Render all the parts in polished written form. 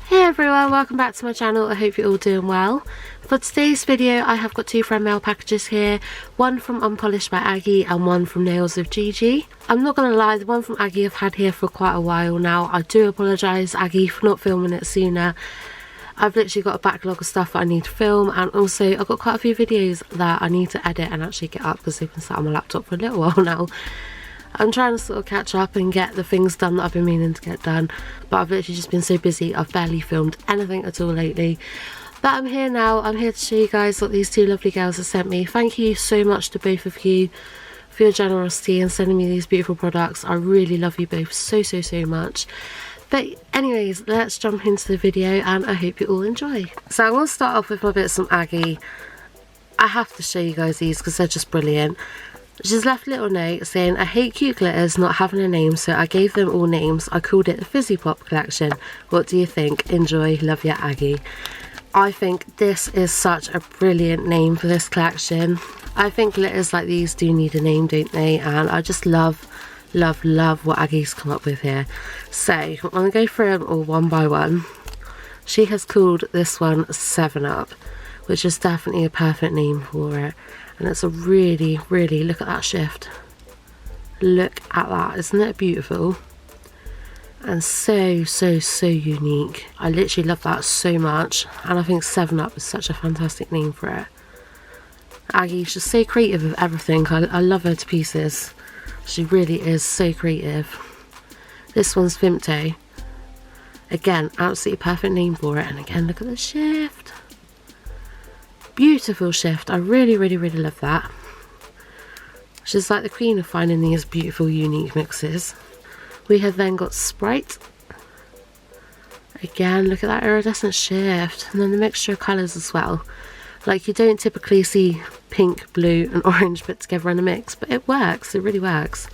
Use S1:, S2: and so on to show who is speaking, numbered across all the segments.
S1: Hey everyone, welcome back to my channel. I hope you're all doing well. For today's video I have got two friend mail packages here, one from Unpolished by Aggie and one from Nails with Gigi. I'm not gonna lie, the one from Aggie I've had here for quite a while now. I do apologise Aggie for not filming it sooner. I've literally got a backlog of stuff that I need to film, and also I've got quite a few videos that I need to edit and actually get up because they've been sat on my laptop for a little while now. I'm trying to sort of catch up and get the things done that I've been meaning to get done, but I've literally just been so busy I've barely filmed anything at all lately. But I'm here now. I'm here to show you guys what these two lovely girls have sent me. Thank you so much to both of you for your generosity and sending me these beautiful products. I really love you both so much. But anyways, let's jump into the video and I hope you all enjoy. So I'm going to start off with my bits from Aggie. I have to show you guys these because they're just brilliant. She's left a little note saying, I hate cute glitters not having a name, so I gave them all names. I called it the Fizzy Pop collection. What do you think? Enjoy, love ya, Aggie. I think this is such a brilliant name for this collection. I think glitters like these do need a name, don't they? And I just love what Aggie's come up with here. So I'm going to go through them all one by one. She has called this one 7 Up, which is definitely a perfect name for it. And it's a really, look at that shift. Look at that, isn't it beautiful? And so unique. I literally love that so much. And I think 7 Up is such a fantastic name for it. Aggie's just so creative with everything. I love her to pieces. She really is so creative. This one's Fimto. Again, absolutely perfect name for it. And again, look at the shift. Beautiful shift. I really love that. She's like the queen of finding these beautiful unique mixes. We have then got Sprite. Again, look at that iridescent shift, and then the mixture of colours as well. Like, you don't typically see pink, blue and orange put together in a mix, but it works. It really works.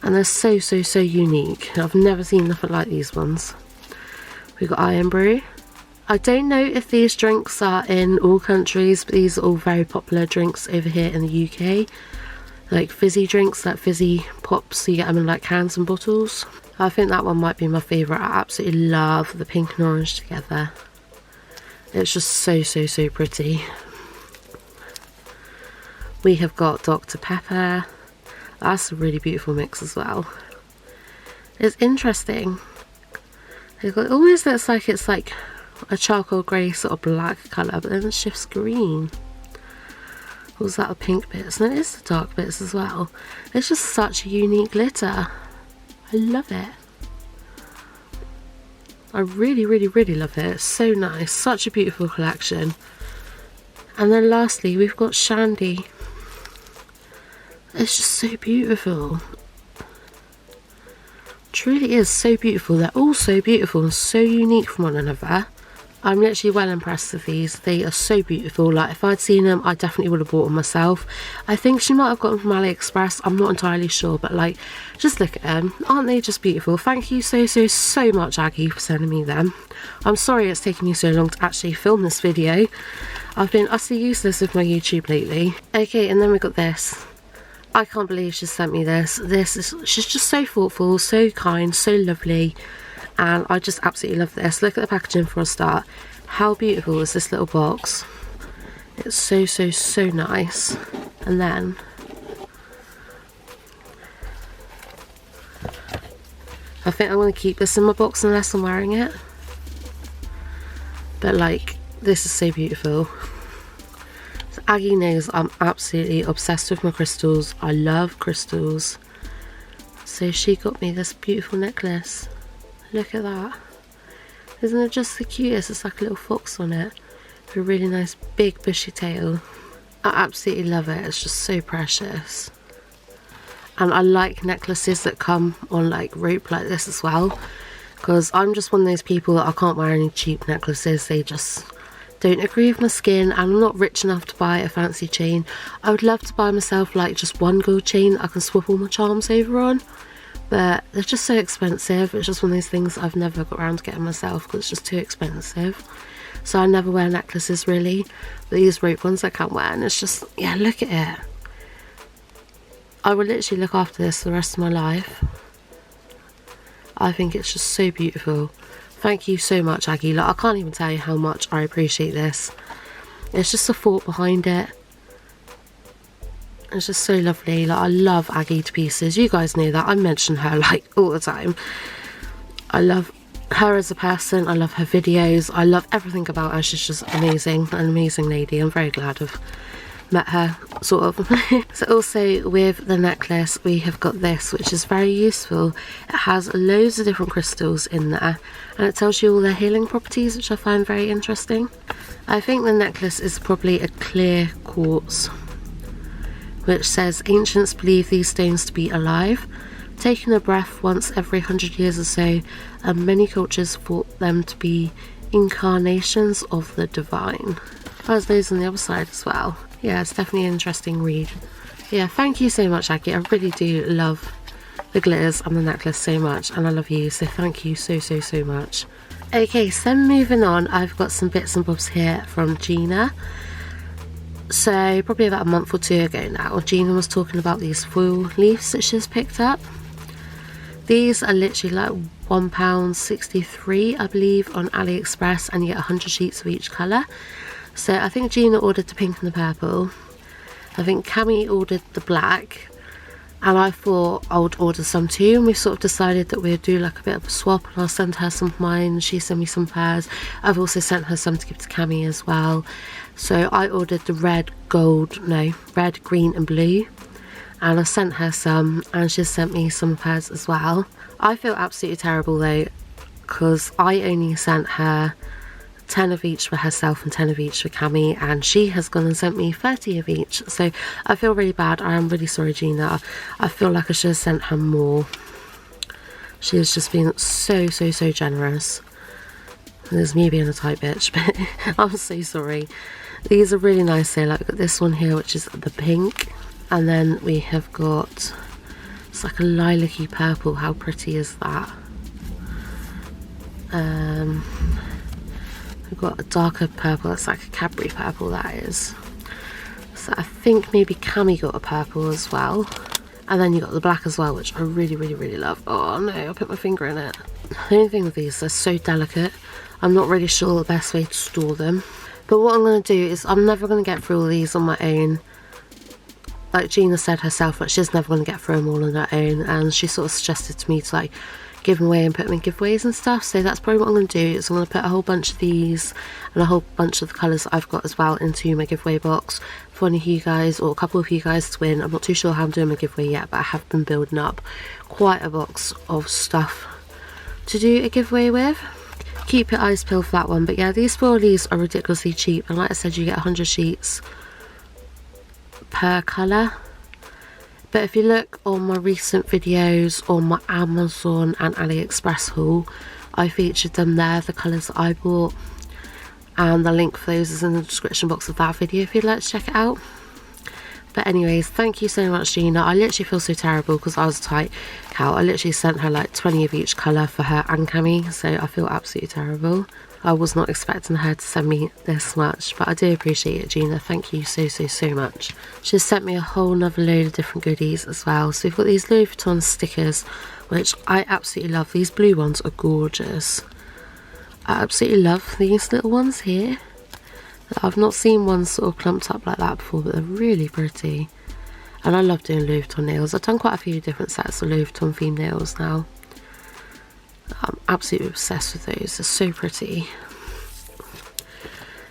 S1: And they're so unique. I've never seen nothing like these ones. We've got Iron Brew. I don't know if these drinks are in all countries, but these are all very popular drinks over here in the UK. Like fizzy drinks, like fizzy pops, so you get them in like cans and bottles. I think that one might be my favourite. I absolutely love the pink and orange together. It's just so pretty. We have got Dr. Pepper. That's a really beautiful mix as well. It's interesting. It almost looks like it's like a charcoal grey sort of black colour, but then it shifts green. Or was that the pink bits? And it is the dark bits as well. It's just such a unique glitter. I love it. I really love it. It's so nice. Such a beautiful collection. And then lastly we've got Shandy. It's just so beautiful. Truly is so beautiful. They're all so beautiful and so unique from one another. I'm literally well impressed with these. They are so beautiful. Like, if I'd seen them, I definitely would have bought them myself. I think she might have got them from AliExpress. I'm not entirely sure, but like, just look at them. Aren't they just beautiful? Thank you so much, Aggie, for sending me them. I'm sorry it's taken me so long to actually film this video. I've been utterly useless with my YouTube lately. Okay, and then we got this. I can't believe she sent me this. She's just so thoughtful, so kind, so lovely. And I just absolutely love this. Look at the packaging for a start. How beautiful is this little box? It's so nice. And then I think I'm going to keep this in my box unless I'm wearing it. But like, this is so beautiful. So Aggie knows I'm absolutely obsessed with my crystals. I love crystals. So she got me this beautiful necklace. Look at that. Isn't it just the cutest? It's like a little fox on it with a really nice big bushy tail. I absolutely love it. It's just so precious. And I like necklaces that come on like rope like this as well, because I'm just one of those people that I can't wear any cheap necklaces. They just don't agree with my skin, and I'm not rich enough to buy a fancy chain. I would love to buy myself like just one gold chain that I can swap all my charms over on, but they're just so expensive. It's just one of those things I've never got around to getting myself because it's just too expensive. So I never wear necklaces really, but these rope ones I can't wear, and it's just, yeah, look at it. I will literally look after this for the rest of my life. I think it's just so beautiful. Thank you so much, Aggie. Like, I can't even tell you how much I appreciate this. It's just the thought behind it. It's just so lovely. Like, I love Aggie to pieces. You guys know that. I mention her like all the time. I love her as a person. I love her videos. I love everything about her. She's just amazing. An amazing lady. I'm very glad I've met her, sort of. So also with the necklace we have got this, which is very useful. It has loads of different crystals in there, and it tells you all their healing properties, which I find very interesting. I think the necklace is probably a clear quartz, which says ancients believe these stones to be alive, taking a breath once every 100 years or so, and many cultures thought them to be incarnations of the divine. There's those on the other side as well. Yeah, it's definitely an interesting read. Yeah, thank you so much, Aggie. I really do love the glitters and the necklace so much, and I love you, so thank you so much. Okay, so moving on, I've got some bits and bobs here from Gina. So probably about a month or two ago now, Gina was talking about these foil leaves that she's picked up. These are literally like £1.63, I believe, on AliExpress, and you get 100 sheets of each colour. So I think Gina ordered the pink and the purple. I think Cami ordered the black, and I thought I would order some too, and we sort of decided that we'd do like a bit of a swap, and I'll send her some of mine, she sent me some of hers. I've also sent her some to give to Cami as well. So I ordered the red, green and blue, and I sent her some, and she sent me some of hers as well. I feel absolutely terrible though, because I only sent her 10 of each for herself and 10 of each for Cami, and she has gone and sent me 30 of each. So I feel really bad. I am really sorry, Gina. I feel like I should have sent her more. She has just been so generous. There's me being a tight bitch, but I'm so sorry. These are really nice though. Like, we've got this one here, which is the pink, and then we have got, it's like a lilac-y purple. How pretty is that? We've got a darker purple, that's like a Cadbury purple, that is. So I think maybe Cami got a purple as well. And then you got the black as well, which I really love. Oh no, I put my finger in it. The only thing with these, they're so delicate. I'm not really sure the best way to store them. But what I'm going to do is, I'm never going to get through all these on my own. Like Gina said herself, like, she's never going to get through them all on her own. And she sort of suggested to me to like give them away and put them in giveaways and stuff. So that's probably what I'm going to do, is I'm going to put a whole bunch of these and a whole bunch of the colours that I've got as well into my giveaway box for one of you guys, or a couple of you guys, to win. I'm not too sure how I'm doing my giveaway yet, but I have been building up quite a box of stuff to do a giveaway with. Keep your eyes peeled for that one. But yeah, these foil leaves are ridiculously cheap, and like I said, you get 100 sheets per colour. But if you look on my recent videos on my Amazon and AliExpress haul, I featured them there, the colours that I bought, and the link for those is in the description box of that video if you'd like to check it out. But anyways, thank you so much, Gina. I literally feel so terrible because I was a tight cow. I literally sent her like 20 of each colour for her and Cami, so I feel absolutely terrible. I was not expecting her to send me this much, but I do appreciate it, Gina. Thank you so much. She's sent me a whole nother load of different goodies as well. So we've got these Louis Vuitton stickers, which I absolutely love. These blue ones are gorgeous. I absolutely love these little ones here. I've not seen one sort of clumped up like that before, but they're really pretty. And I love doing Louis Vuitton nails. I've done quite a few different sets of Louis Vuitton themed nails now. I'm absolutely obsessed with those. They're so pretty.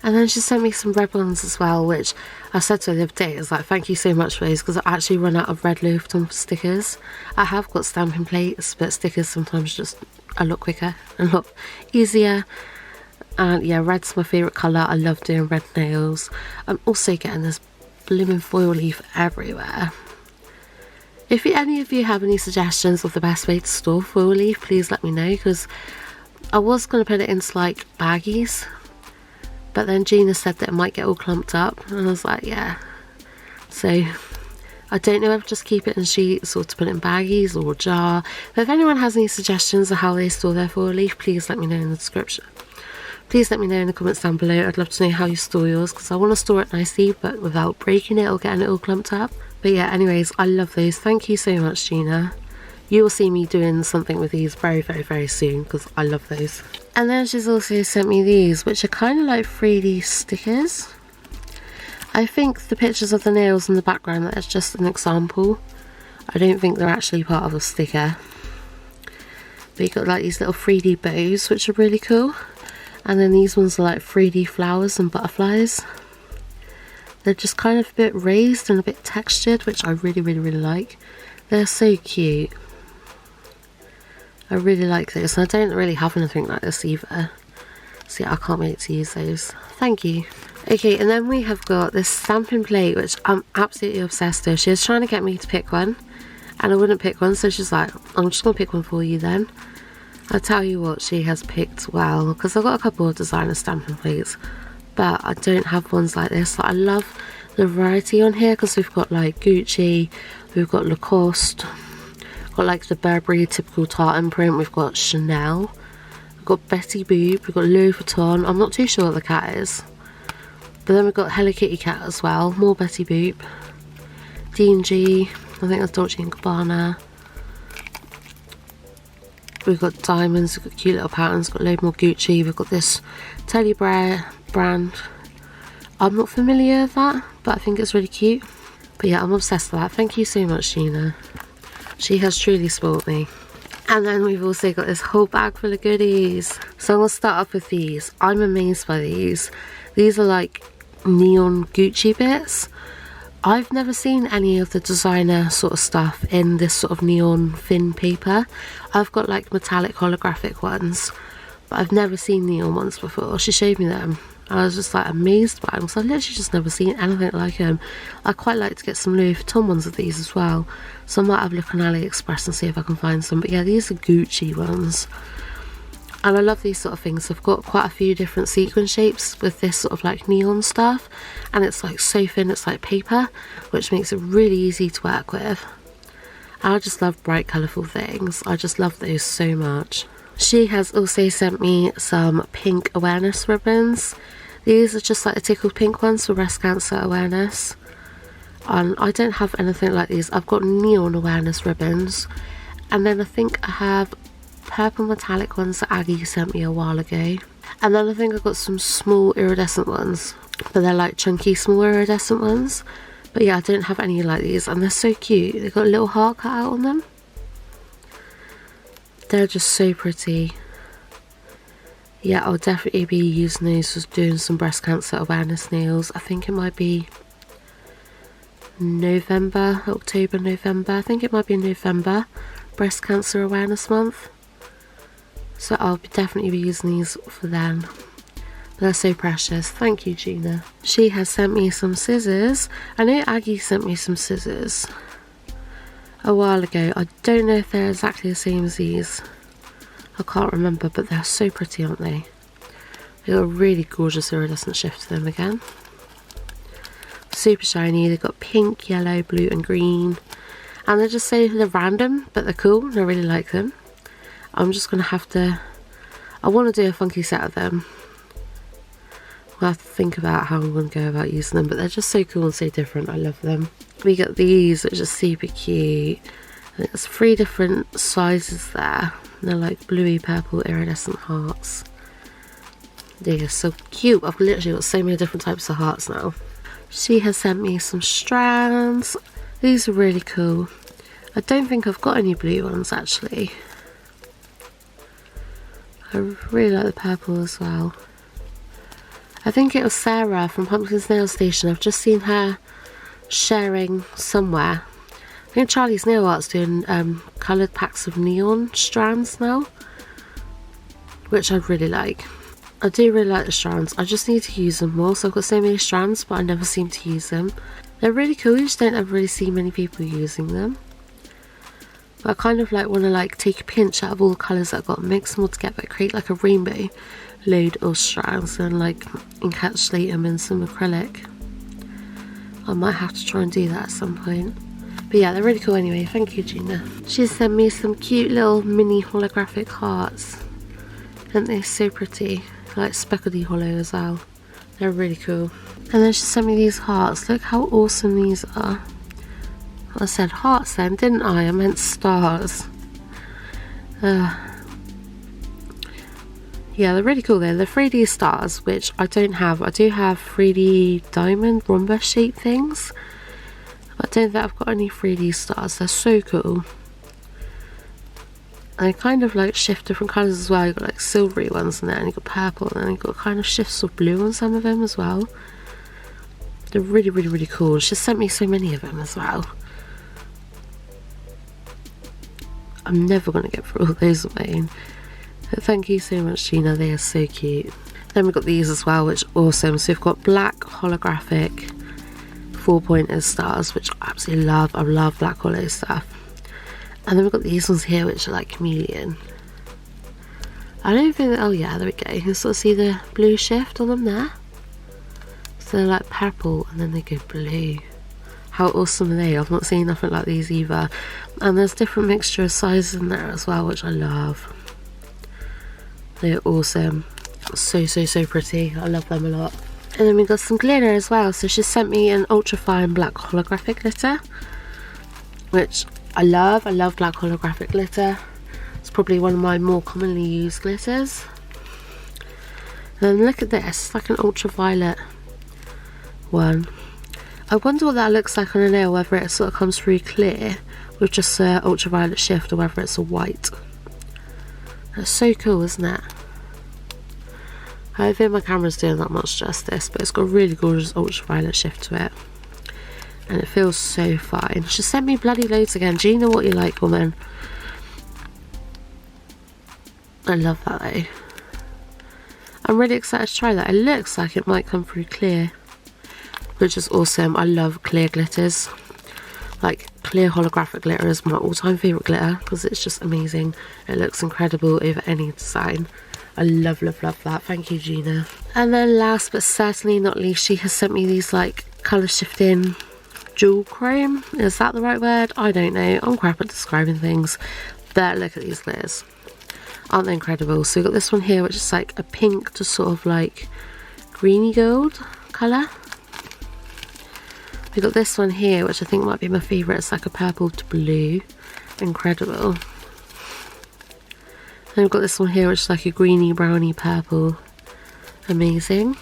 S1: And then she sent me some red ones as well, which I said to her the other day, I was like, thank you so much for those, because I actually run out of red Louis Vuitton stickers. I have got stamping plates, but stickers sometimes just a lot quicker, a lot easier. And yeah, red's my favourite colour. I love doing red nails. I'm also getting this blooming foil leaf everywhere. If any of you have any suggestions of the best way to store foil leaf, please let me know, because I was going to put it into like baggies, but then Gina said that it might get all clumped up, and I was like, yeah. So I don't know if to just keep it in sheets or to put it in baggies or a jar. But if anyone has any suggestions of how they store their foil leaf, please let me know in the description. Please let me know in the comments down below. I'd love to know how you store yours, because I want to store it nicely but without breaking it or getting it all clumped up. But yeah, anyways, I love those. Thank you so much, Gina. You will see me doing something with these very, very, very soon because I love those. And then she's also sent me these, which are kind of like 3D stickers. I think the pictures of the nails in the background, that's just an example. I don't think they're actually part of a sticker. But you've got like these little 3D bows, which are really cool. And then these ones are like 3D flowers and butterflies. They're just kind of a bit raised and a bit textured, which I really, really, really like. They're so cute. I really like this, and I don't really have anything like this either. So yeah, I can't wait to use those. Thank you. Okay, and then we have got this stamping plate, which I'm absolutely obsessed with. She was trying to get me to pick one, and I wouldn't pick one, so she's like, I'm just going to pick one for you then. I'll tell you what, she has picked well, because I've got a couple of designer stamping plates, but I don't have ones like this. Like, I love the variety on here, because we've got like Gucci, we've got Lacoste, got like the Burberry typical tartan print, we've got Chanel, we've got Betty Boop, we've got Louis Vuitton. I'm not too sure what the cat is, but then we've got Hello Kitty cat as well, more Betty Boop, D&G, I think that's Dolce & Gabbana. We've got diamonds, we've got cute little patterns, we've got a load more Gucci, we've got this Teddy Bear brand. I'm not familiar with that, but I think it's really cute. But yeah, I'm obsessed with that. Thank you so much, Gina. She has truly spoiled me. And then we've also got this whole bag full of goodies. So I'm going to start off with these. I'm amazed by these. These are like neon Gucci bits. I've never seen any of the designer sort of stuff in this sort of neon thin paper. I've got like metallic holographic ones, but I've never seen neon ones before. She showed me them. I was just like amazed by them, because I've literally just never seen anything like them. I quite like to get some Louis Vuitton ones of these as well, so I might have a look on AliExpress and see if I can find some. But yeah, these are Gucci ones, and I love these sort of things. I've got quite a few different sequin shapes with this sort of like neon stuff, and it's like so thin, it's like paper, which makes it really easy to work with. And I just love bright colourful things. I just love those so much. She has also sent me some pink awareness ribbons. These are just like the tickled pink ones for breast cancer awareness. And I don't have anything like these. I've got neon awareness ribbons. And then I think I have purple metallic ones that Aggie sent me a while ago. And then I think I've got some small iridescent ones. But they're like chunky small iridescent ones. But yeah, I don't have any like these. And they're so cute. They've got a little heart cut out on them. They're just so pretty. Yeah, I'll definitely be using these for doing some breast cancer awareness nails. I think it might be November, October, November. I think it might be November, breast cancer awareness month. So I'll definitely be using these for then. They're so precious. Thank you, Gina. She has sent me some scissors. I know Aggie sent me some scissors a while ago. I don't know if they're exactly the same as these. I can't remember, but they're so pretty, aren't they? They've got a really gorgeous iridescent shift to them again. Super shiny. They've got pink, yellow, blue and green. And they're just so they're random, but they're cool and I really like them. I'm just going to have to... I want to do a funky set of them. I'll have to think about how I'm going to go about using them, but they're just so cool and so different. I love them. We got these, which are super cute. And it's 3 different sizes there. They're like bluey purple iridescent hearts. They are so cute. I've literally got so many different types of hearts now. She has sent me some strands. These are really cool. I don't think I've got any blue ones actually. I really like the purple as well. I think it was Sarah from Pumpkin's Nail Station. I've just seen her sharing somewhere. I think Charlie's Nail Art's doing coloured packs of neon strands now, which I really like. I do really like the strands. I just need to use them more. So I've got so many strands, but I never seem to use them. They're really cool. You just don't ever really see many people using them. But I kind of like want to like take a pinch out of all the colours that I've got, mix them all together, create like a rainbow load of strands, and like encapsulate them in some acrylic. I might have to try and do that at some point. But yeah, they're really cool anyway. Thank you, Gina. She sent me some cute little mini holographic hearts. Aren't they so pretty? Like speckledy hollow as well. They're really cool. And then she sent me these hearts. Look how awesome these are. I said hearts then, didn't I? I meant stars. Yeah, they're really cool. They're the 3D stars, which I don't have. I do have 3D diamond rhombus shape things, but I don't think I've got any 3D stars. They're so cool. And they kind of like shift different colours as well. You've got like silvery ones in there, and you've got purple, and then you've got kind of shifts of blue on some of them as well. They're really, really, really cool. She sent me so many of them as well. I'm never going to get through all those of my own. But thank you so much, Gina. They are so cute. Then we've got these as well, which are awesome. So we've got black holographic 4-pointer stars, which I absolutely love. I love black holo stuff. And then we've got these ones here, which are like chameleon. I don't think that, oh yeah, there we go. You can sort of see the blue shift on them there. So they're like purple and then they go blue. How awesome are they? I've not seen nothing like these either. And there's different mixture of sizes in there as well, which I love. They're awesome. So, so, so pretty. I love them a lot. And then we got some glitter as well. So she sent me an ultra fine black holographic glitter, which I love. I love black holographic glitter. It's probably one of my more commonly used glitters. And then look at this, it's like an ultraviolet one. I wonder what that looks like on a nail, whether it sort of comes through clear with just an ultraviolet shift, or whether it's a white. That's so cool, isn't it? I don't think my camera's doing that much justice, but it's got a really gorgeous ultraviolet shift to it. And it feels so fine. She sent me bloody loads again. Do you know what you like, woman? I love that though. I'm really excited to try that. It looks like it might come through clear, which is awesome. I love clear glitters. Like clear holographic glitter is my all-time favourite glitter because it's just amazing. It looks incredible over any design. I love, love, love that. Thank you, Gina. And then last but certainly not least, she has sent me these like colour shifting jewel chrome. Is that the right word? I don't know. I'm crap at describing things. But look at these glitters. Aren't they incredible? So we've got this one here, which is like a pink to sort of like greeny gold colour. We've got this one here, which I think might be my favourite. It's like a purple to blue. Incredible. Then we've got this one here, which is like a greeny browny purple. Amazing.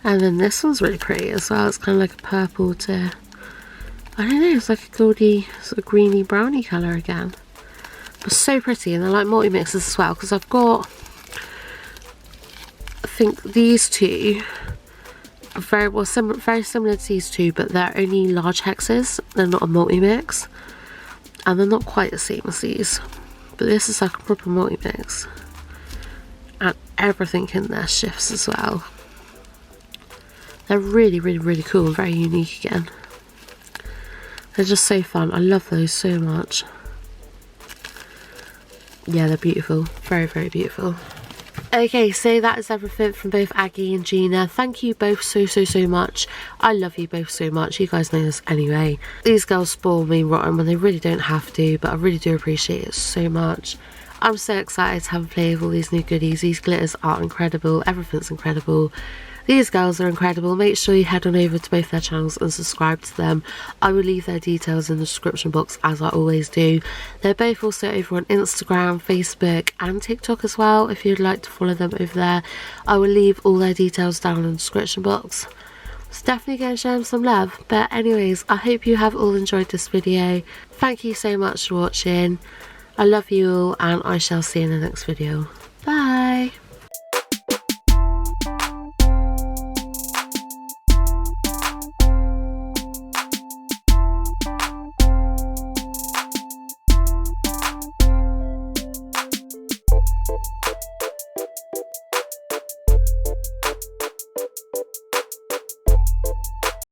S1: And then this one's really pretty as well. It's kind of like a purple to, I don't know, it's like a goldy sort of greeny browny colour again. But so pretty, and they're like multi-mixes as well, because I've got, I think these two are very, well, very similar to these two, but they're only large hexes. They're not a multi-mix. And they're not quite the same as these. But this is like a proper multi-mix. And everything in there shifts as well. They're really, really, really cool. Very unique again. They're just so fun. I love those so much. Yeah, they're beautiful. Very, very beautiful. Okay, so that is everything from both Aggie and Gina. Thank you both so, so, so much. I love you both so much. You guys know this anyway. These girls spoil me rotten when they really don't have to, but I really do appreciate it so much. I'm so excited to have a play with all these new goodies. These glitters are incredible. Everything's incredible. These girls are incredible. Make sure you head on over to both their channels and subscribe to them. I will leave their details in the description box, as I always do. They're both also over on Instagram, Facebook and TikTok as well, if you'd like to follow them over there. I will leave all their details down in the description box. So definitely go and show them some love. But anyways, I hope you have all enjoyed this video. Thank you so much for watching. I love you all, and I shall see you in the next video.